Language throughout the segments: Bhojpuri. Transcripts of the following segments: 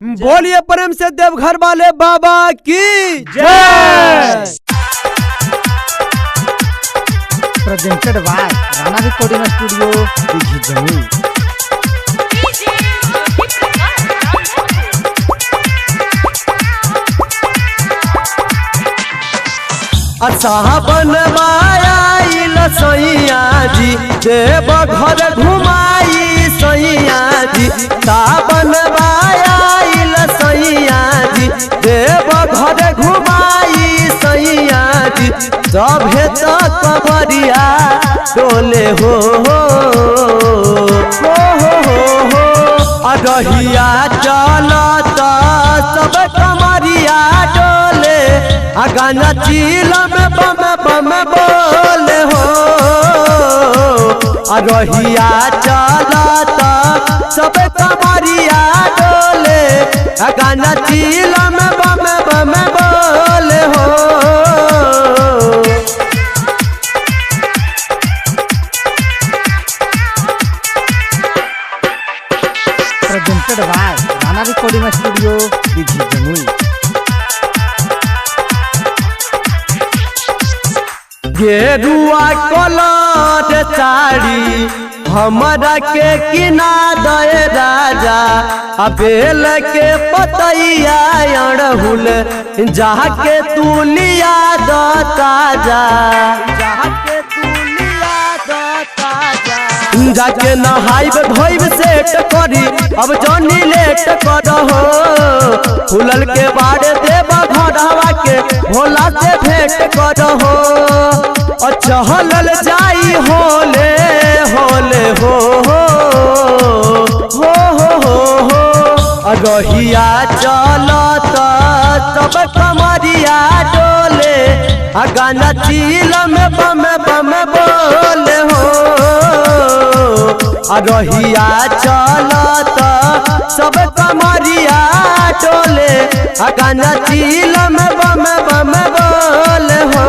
बोलिए प्रेम से देवघर वाले बाबा की जय। Presented by Rana recording studio Dighi Jamui. सावन आइल सैया जी देव घर घुमाई सैया जी। सावन आइल सैया जी देव घर घुमाई सैया जी। सभे तो कबरिया डोले हो रहिया चलत सब कमरिया डोले गाना चिलम बम बम बोले हो रहिया चलत सब कमरिया डोले गाना चिलम बम बम बोले हो। Presented by Rana recording studio Dighi Jamui. गेरुआ कलर साड़ी हमरा के किना दे राजा बेल के पतैया अड़हुल जाके तू लिया द ताजा। जाके तू लिया द ताजा जाके नहाइब धोइब सेट करी अब जनी लेट करहो। फूलल के बाड़े देव घरवा के भोला से भेंट करहो। चहलल जाई होले होले हो रहिया चलत सब कमरिया डोले गाना चिलम बम बम बोले हो रहिया चलत सब कमरिया डोले गाना चिलम बम बम बोले हो।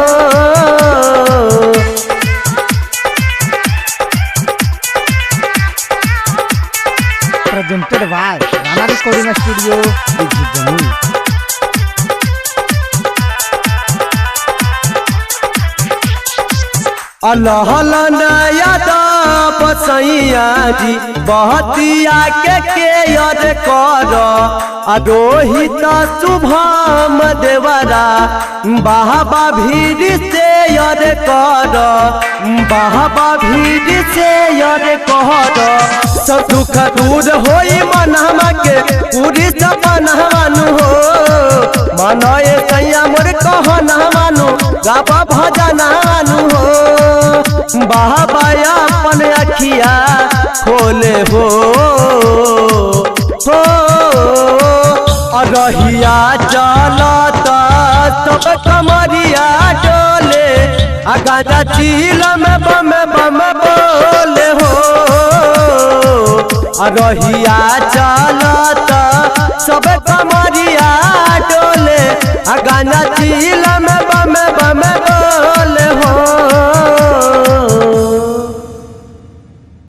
Presented by Rana recording studio Dighi Jamui. अलहल नया बसैया जी बहतिया के याद कर रोहित शुभम देवरा बाबा भीड़ से याद कर बाबा भीड़ से याद कर। सब दुख दूर होई मनवा के पूरी सपना मानु हो मनए सैया मोर कहना मानु गाबा भजन मानु हो। बाबा अपन अखिया खोले हो रहिया चलत सब कमरिया डोले गाना चिलम बम बम बोले हो रहिया चलत सब